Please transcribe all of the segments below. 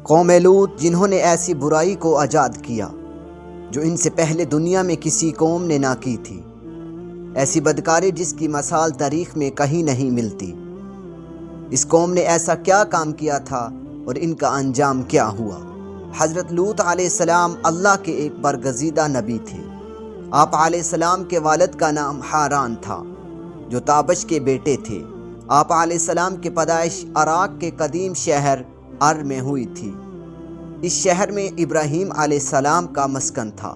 قوم لوط جنہوں نے ایسی برائی کو ایجاد کیا جو ان سے پہلے دنیا میں کسی قوم نے نہ کی تھی، ایسی بدکاری جس کی مثال تاریخ میں کہیں نہیں ملتی۔ اس قوم نے ایسا کیا کام کیا تھا اور ان کا انجام کیا ہوا؟ حضرت لوط علیہ السلام اللہ کے ایک برگزیدہ نبی تھے۔ آپ علیہ السلام کے والد کا نام حاران تھا جو تابش کے بیٹے تھے۔ آپ علیہ السلام کی پیدائش عراق کے قدیم شہر ار میں ہوئی تھی۔ اس شہر میں ابراہیم علیہ السلام کا مسکن تھا۔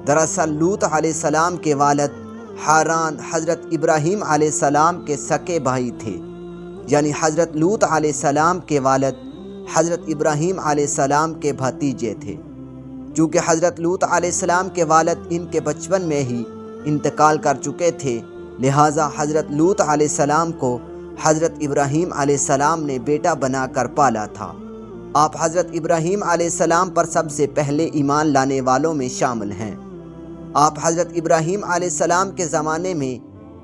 دراصل لوط علیہ السلام کے والد حاران حضرت ابراہیم علیہ السلام کے سکے بھائی تھے، یعنی حضرت لوط علیہ السلام کے والد حضرت ابراہیم علیہ السلام کے بھتیجے تھے۔ چونکہ حضرت لوط علیہ السلام کے والد ان کے بچپن میں ہی انتقال کر چکے تھے، لہٰذا حضرت لوط علیہ السلام کو حضرت ابراہیم علیہ السلام نے بیٹا بنا کر پالا تھا۔ آپ حضرت ابراہیم علیہ السلام پر سب سے پہلے ایمان لانے والوں میں شامل ہیں۔ آپ حضرت ابراہیم علیہ السلام کے زمانے میں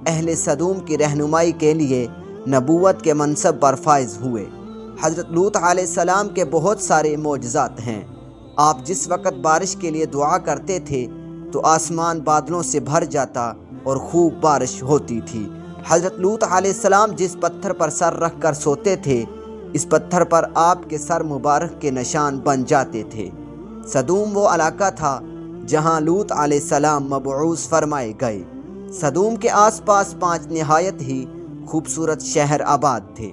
اہل سدوم کی رہنمائی کے لیے نبوت کے منصب پر فائز ہوئے۔ حضرت لوط علیہ السلام کے بہت سارے معجزات ہیں۔ آپ جس وقت بارش کے لیے دعا کرتے تھے تو آسمان بادلوں سے بھر جاتا اور خوب بارش ہوتی تھی۔ حضرت لوط علیہ السلام جس پتھر پر سر رکھ کر سوتے تھے، اس پتھر پر آپ کے سر مبارک کے نشان بن جاتے تھے۔ سدوم وہ علاقہ تھا جہاں لوط علیہ السلام مبعوث فرمائے گئے۔ سدوم کے آس پاس 5 نہایت ہی خوبصورت شہر آباد تھے،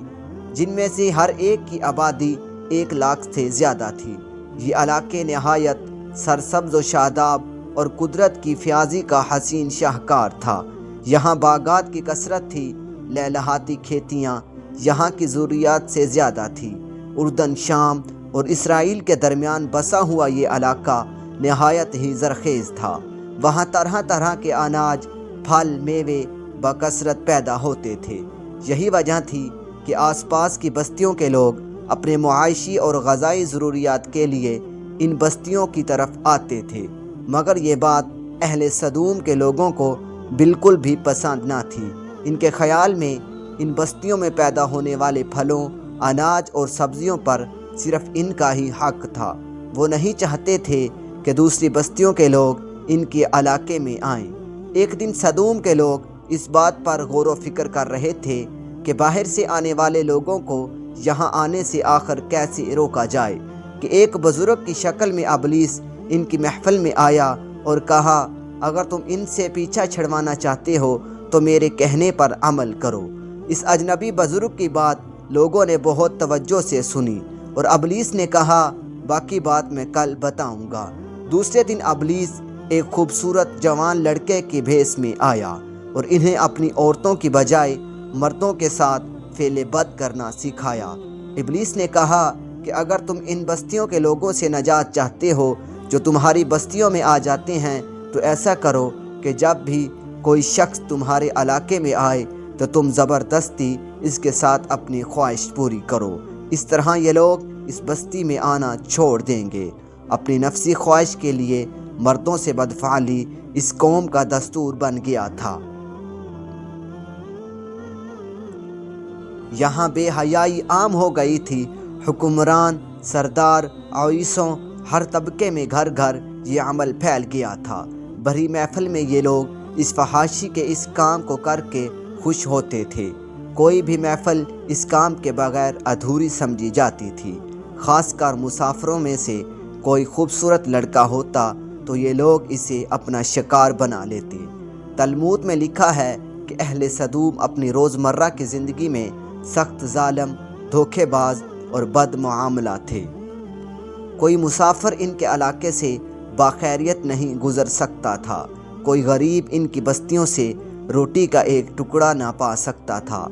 جن میں سے ہر ایک کی آبادی 1 لاکھ سے زیادہ تھی۔ یہ علاقے نہایت سرسبز و شاداب اور قدرت کی فیاضی کا حسین شاہکار تھا۔ یہاں باغات کی کثرت تھی، لہلہاتی کھیتیاں یہاں کی ضروریات سے زیادہ تھی۔ اردن، شام اور اسرائیل کے درمیان بسا ہوا یہ علاقہ نہایت ہی زرخیز تھا۔ وہاں طرح طرح کے اناج، پھل، میوے بکثرت پیدا ہوتے تھے۔ یہی وجہ تھی کہ آس پاس کی بستیوں کے لوگ اپنے معاشی اور غذائی ضروریات کے لیے ان بستیوں کی طرف آتے تھے، مگر یہ بات اہل سدوم کے لوگوں کو بالکل بھی پسند نہ تھی۔ ان کے خیال میں ان بستیوں میں پیدا ہونے والے پھلوں، اناج اور سبزیوں پر صرف ان کا ہی حق تھا۔ وہ نہیں چاہتے تھے کہ دوسری بستیوں کے لوگ ان کے علاقے میں آئیں۔ ایک دن سدوم کے لوگ اس بات پر غور و فکر کر رہے تھے کہ باہر سے آنے والے لوگوں کو یہاں آنے سے آخر کیسے روکا جائے، کہ ایک بزرگ کی شکل میں ابلیس ان کی محفل میں آیا اور کہا، اگر تم ان سے پیچھا چھڑوانا چاہتے ہو تو میرے کہنے پر عمل کرو۔ اس اجنبی بزرگ کی بات لوگوں نے بہت توجہ سے سنی اور ابلیس نے کہا، باقی بات میں کل بتاؤں گا۔ دوسرے دن ابلیس ایک خوبصورت جوان لڑکے کے بھیس میں آیا اور انہیں اپنی عورتوں کی بجائے مردوں کے ساتھ فعل بد کرنا سکھایا۔ ابلیس نے کہا کہ اگر تم ان بستیوں کے لوگوں سے نجات چاہتے ہو جو تمہاری بستیوں میں آ جاتے ہیں، تو ایسا کرو کہ جب بھی کوئی شخص تمہارے علاقے میں آئے تو تم زبردستی اس کے ساتھ اپنی خواہش پوری کرو۔ اس طرح یہ لوگ اس بستی میں آنا چھوڑ دیں گے۔ اپنی نفسی خواہش کے لیے مردوں سے بدفعلی اس قوم کا دستور بن گیا تھا۔ یہاں بے حیائی عام ہو گئی تھی۔ حکمران، سردار، عیسوں، ہر طبقے میں گھر گھر یہ عمل پھیل گیا تھا۔ بھری محفل میں یہ لوگ اس فحاشی کے اس کام کو کر کے خوش ہوتے تھے۔ کوئی بھی محفل اس کام کے بغیر ادھوری سمجھی جاتی تھی۔ خاص کر مسافروں میں سے کوئی خوبصورت لڑکا ہوتا تو یہ لوگ اسے اپنا شکار بنا لیتے۔ تلمود میں لکھا ہے کہ اہل سدوم اپنی روزمرہ کی زندگی میں سخت ظالم، دھوکے باز اور بد معاملہ تھے۔ کوئی مسافر ان کے علاقے سے باخیریت نہیں گزر سکتا تھا۔ کوئی غریب ان کی بستیوں سے روٹی کا ایک ٹکڑا نہ پا سکتا تھا۔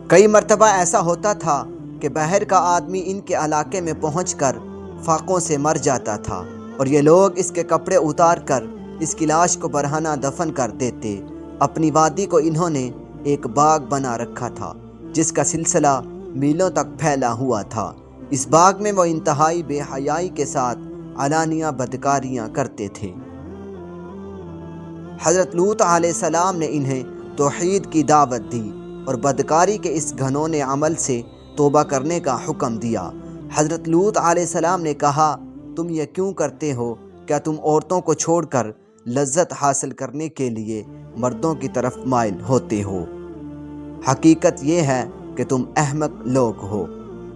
کئی مرتبہ ایسا ہوتا تھا کہ باہر کا آدمی ان کے علاقے میں پہنچ کر فاقوں سے مر جاتا تھا اور یہ لوگ اس کے کپڑے اتار کر اس کی لاش کو برہنہ دفن کر دیتے۔ اپنی وادی کو انہوں نے ایک باغ بنا رکھا تھا جس کا سلسلہ میلوں تک پھیلا ہوا تھا۔ اس باغ میں وہ انتہائی بے حیائی کے ساتھ علانیہ بدکاریاں کرتے تھے۔ حضرت لوط علیہ السلام نے انہیں توحید کی دعوت دی اور بدکاری کے اس گھنونے عمل سے توبہ کرنے کا حکم دیا۔ حضرت لوط علیہ السلام نے کہا تم یہ کیوں کرتے ہو؟ کیا تم عورتوں کو چھوڑ کر لذت حاصل کرنے کے لیے مردوں کی طرف مائل ہوتے ہو؟ حقیقت یہ ہے کہ تم احمق لوگ ہو۔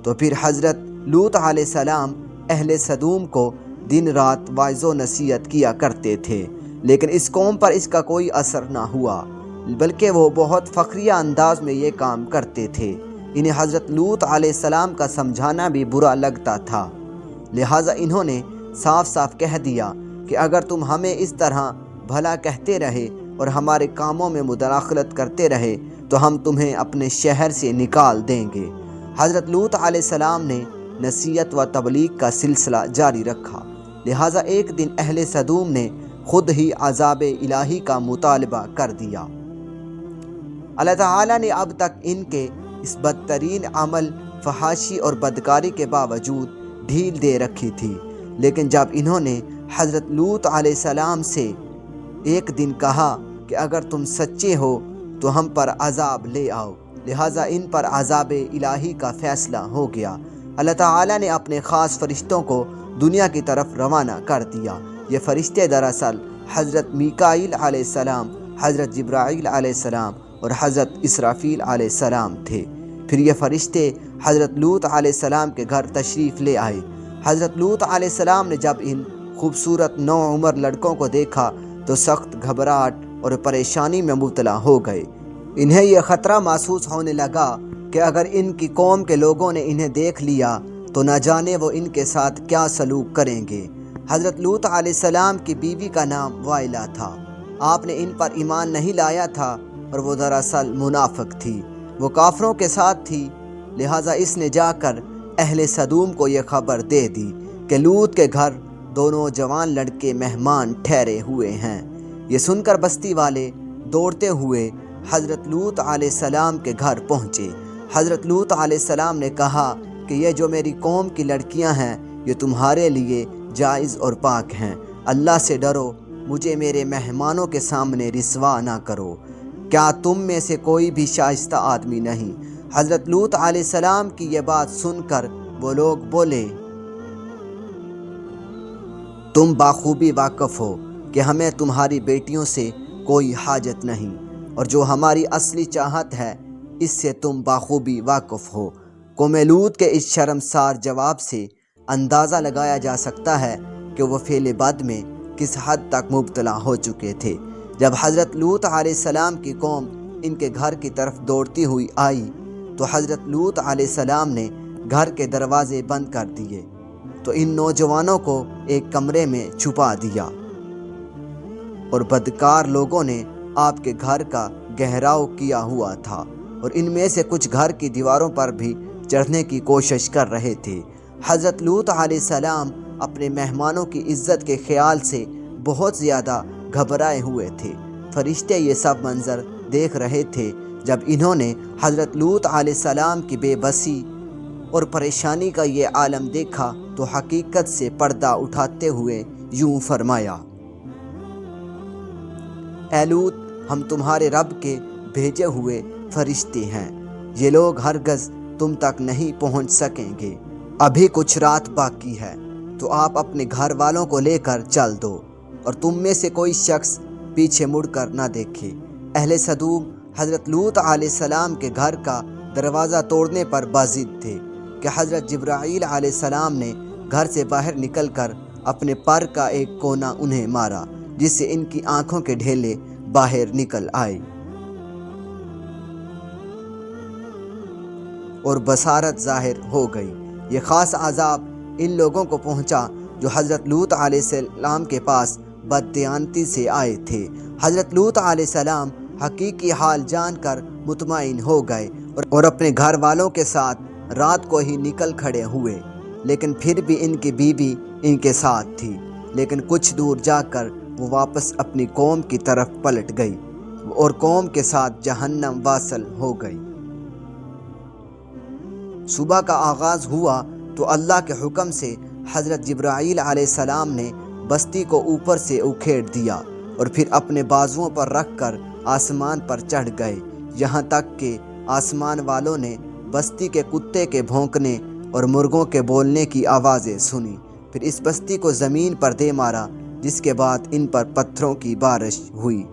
تو پھر حضرت لوط علیہ السلام اہل سدوم کو دن رات واعظ و نصیحت کیا کرتے تھے، لیکن اس قوم پر اس کا کوئی اثر نہ ہوا، بلکہ وہ بہت فخریہ انداز میں یہ کام کرتے تھے۔ انہیں حضرت لوط علیہ السلام کا سمجھانا بھی برا لگتا تھا، لہٰذا انہوں نے صاف صاف کہہ دیا کہ اگر تم ہمیں اس طرح بھلا کہتے رہے اور ہمارے کاموں میں مداخلت کرتے رہے تو ہم تمہیں اپنے شہر سے نکال دیں گے۔ حضرت لوط علیہ السلام نے نصیحت و تبلیغ کا سلسلہ جاری رکھا، لہٰذا ایک دن اہل سدوم نے خود ہی عذاب الہی کا مطالبہ کر دیا۔ اللہ تعالیٰ نے اب تک ان کے اس بدترین عمل، فحاشی اور بدکاری کے باوجود ڈھیل دے رکھی تھی، لیکن جب انہوں نے حضرت لوط علیہ السلام سے ایک دن کہا کہ اگر تم سچے ہو تو ہم پر عذاب لے آؤ، لہٰذا ان پر عذاب الہی کا فیصلہ ہو گیا۔ اللہ تعالیٰ نے اپنے خاص فرشتوں کو دنیا کی طرف روانہ کر دیا۔ یہ فرشتے دراصل حضرت میکائیل علیہ السلام، حضرت جبرائیل علیہ السلام اور حضرت اسرافیل علیہ السلام تھے۔ پھر یہ فرشتے حضرت لوط علیہ السلام کے گھر تشریف لے آئے۔ حضرت لوط علیہ السلام نے جب ان خوبصورت نوعمر لڑکوں کو دیکھا تو سخت گھبراہٹ اور پریشانی میں مبتلا ہو گئے۔ انہیں یہ خطرہ محسوس ہونے لگا کہ اگر ان کی قوم کے لوگوں نے انہیں دیکھ لیا تو نہ جانے وہ ان کے ساتھ کیا سلوک کریں گے۔ حضرت لوط علیہ السلام کی بیوی کا نام وائلہ تھا۔ آپ نے ان پر ایمان نہیں لایا تھا اور وہ دراصل منافق تھی، وہ کافروں کے ساتھ تھی، لہٰذا اس نے جا کر اہل سدوم کو یہ خبر دے دی کہ لوط کے گھر دونوں جوان لڑکے مہمان ٹھہرے ہوئے ہیں۔ یہ سن کر بستی والے دوڑتے ہوئے حضرت لوط علیہ السلام کے گھر پہنچے۔ حضرت لوط علیہ السلام نے کہا کہ یہ جو میری قوم کی لڑکیاں ہیں یہ تمہارے لیے جائز اور پاک ہیں، اللہ سے ڈرو، مجھے میرے مہمانوں کے سامنے رسوا نہ کرو۔ کیا تم میں سے کوئی بھی شائستہ آدمی نہیں؟ حضرت لوط علیہ السلام کی یہ بات سن کر وہ لوگ بولے، تم بخوبی واقف ہو کہ ہمیں تمہاری بیٹیوں سے کوئی حاجت نہیں، اور جو ہماری اصلی چاہت ہے اس سے تم بخوبی واقف ہو۔ قوم لوط کے اس شرمسار جواب سے اندازہ لگایا جا سکتا ہے کہ وہ فعل بد میں کس حد تک مبتلا ہو چکے تھے۔ جب حضرت لوط علیہ السلام کی قوم ان کے گھر کی طرف دوڑتی ہوئی آئی تو حضرت لوط علیہ السلام نے گھر کے دروازے بند کر دیے تو ان نوجوانوں کو ایک کمرے میں چھپا دیا، اور بدکار لوگوں نے آپ کے گھر کا گھیراؤ کیا ہوا تھا اور ان میں سے کچھ گھر کی دیواروں پر بھی چڑھنے کی کوشش کر رہے تھے۔ حضرت لوط علیہ السلام اپنے مہمانوں کی عزت کے خیال سے بہت زیادہ گھبرائے ہوئے تھے۔ فرشتے یہ سب منظر دیکھ رہے تھے۔ جب انہوں نے حضرت لوط علیہ السلام کی بے بسی اور پریشانی کا یہ عالم دیکھا تو حقیقت سے پردہ اٹھاتے ہوئے یوں فرمایا، اے لوط، ہم تمہارے رب کے بھیجے ہوئے فرشتے ہیں، یہ لوگ ہرگز تم تک نہیں پہنچ سکیں گے۔ ابھی کچھ رات باقی ہے تو آپ اپنے گھر والوں کو لے کر چل دو اور تم میں سے کوئی شخص پیچھے مڑ کر نہ دیکھے۔ اہل سدوم حضرت لوط علیہ السلام کے گھر کا دروازہ توڑنے پر باضد تھے کہ حضرت جبرائیل علیہ السلام نے گھر سے باہر نکل کر اپنے پر کا ایک کونا انہیں مارا، جس سے ان کی آنکھوں کے ڈھیلے باہر نکل آئے اور بصارت ظاہر ہو گئی۔ یہ خاص عذاب ان لوگوں کو پہنچا جو حضرت لوط علیہ السلام کے پاس بددیانتی سے آئے تھے۔ حضرت لوط علیہ السلام حقیقی حال جان کر مطمئن ہو گئے اور اپنے گھر والوں کے ساتھ رات کو ہی نکل کھڑے ہوئے، لیکن پھر بھی ان کی بیوی ان کے ساتھ تھی۔ لیکن کچھ دور جا کر وہ واپس اپنی قوم کی طرف پلٹ گئی اور قوم کے ساتھ جہنم واصل ہو گئی۔ صبح کا آغاز ہوا تو اللہ کے حکم سے حضرت جبرائیل علیہ السلام نے بستی کو اوپر سے اکھیڑ دیا اور پھر اپنے بازوؤں پر رکھ کر آسمان پر چڑھ گئے، یہاں تک کہ آسمان والوں نے بستی کے کتے کے بھونکنے اور مرغوں کے بولنے کی آوازیں سنی۔ پھر اس بستی کو زمین پر دے مارا، جس کے بعد ان پر پتھروں کی بارش ہوئی۔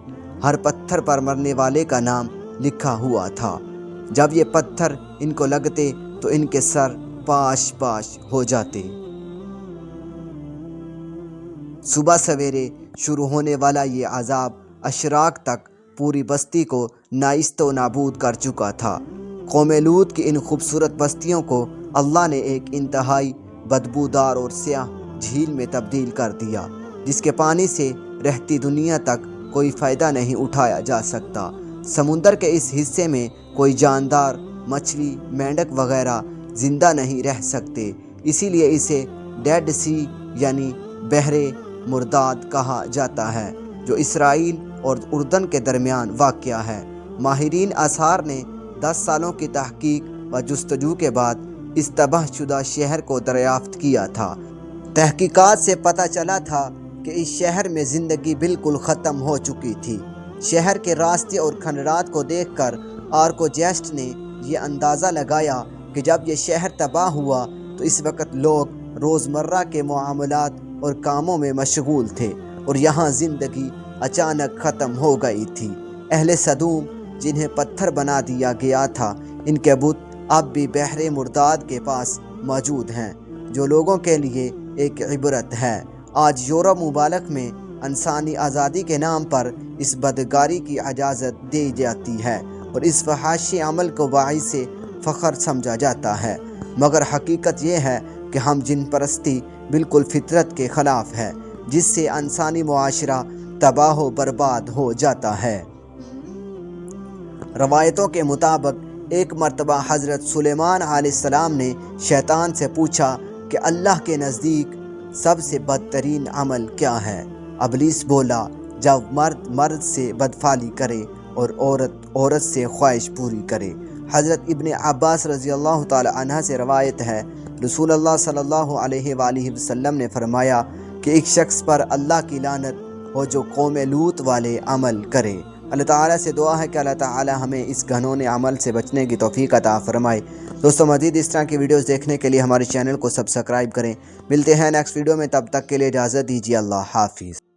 ہر پتھر پر مرنے والے کا نام لکھا ہوا تھا۔ جب یہ پتھر ان کو لگتے تو ان کے سر پاش پاش ہو جاتے۔ صبح سویرے شروع ہونے والا یہ عذاب اشراق تک پوری بستی کو نیست و نابود کر چکا تھا۔ قوم لوط کی ان خوبصورت بستیوں کو اللہ نے ایک انتہائی بدبودار اور سیاہ جھیل میں تبدیل کر دیا، جس کے پانی سے رہتی دنیا تک کوئی فائدہ نہیں اٹھایا جا سکتا۔ سمندر کے اس حصے میں کوئی جاندار، مچھلی، مینڈک وغیرہ زندہ نہیں رہ سکتے، اسی لیے اسے ڈیڈ سی یعنی بحر مرداد کہا جاتا ہے، جو اسرائیل اور اردن کے درمیان واقع ہے۔ ماہرین آثار نے 10 سالوں کی تحقیق و جستجو کے بعد اس تباہ شدہ شہر کو دریافت کیا تھا۔ تحقیقات سے پتہ چلا تھا کہ اس شہر میں زندگی بالکل ختم ہو چکی تھی۔ شہر کے راستے اور کھنڈرات کو دیکھ کر آرکوجسٹ نے یہ اندازہ لگایا کہ جب یہ شہر تباہ ہوا تو اس وقت لوگ روزمرہ کے معاملات اور کاموں میں مشغول تھے اور یہاں زندگی اچانک ختم ہو گئی تھی۔ اہل سدوم، جنہیں پتھر بنا دیا گیا تھا، ان کے بت اب بھی بحر مرداد کے پاس موجود ہیں، جو لوگوں کے لیے ایک عبرت ہے۔ آج یورپ ممالک میں انسانی آزادی کے نام پر اس بدکاری کی اجازت دی جاتی ہے اور اس فحاشی عمل کو باعث فخر سمجھا جاتا ہے، مگر حقیقت یہ ہے کہ ہم جن پرستی بالکل فطرت کے خلاف ہے، جس سے انسانی معاشرہ تباہ و برباد ہو جاتا ہے۔ روایتوں کے مطابق ایک مرتبہ حضرت سلیمان علیہ السلام نے شیطان سے پوچھا کہ اللہ کے نزدیک سب سے بدترین عمل کیا ہے؟ ابلیس بولا، جب مرد سے بدفعلی کرے اور عورت سے خواہش پوری کرے۔ حضرت ابن عباس رضی اللہ تعالی عنہ سے روایت ہے، رسول اللہ صلی اللہ علیہ وآلہ وسلم نے فرمایا کہ ایک شخص پر اللہ کی لعنت ہو جو قوم لوط والے عمل کرے۔ اللہ تعالیٰ سے دعا ہے کہ اللہ تعالیٰ ہمیں اس گھنونے عمل سے بچنے کی توفیق عطا فرمائے۔ دوستو، مزید اس طرح کی ویڈیوز دیکھنے کے لیے ہمارے چینل کو سبسکرائب کریں۔ ملتے ہیں نیکسٹ ویڈیو میں، تب تک کے لیے اجازت دیجیے۔ اللہ حافظ۔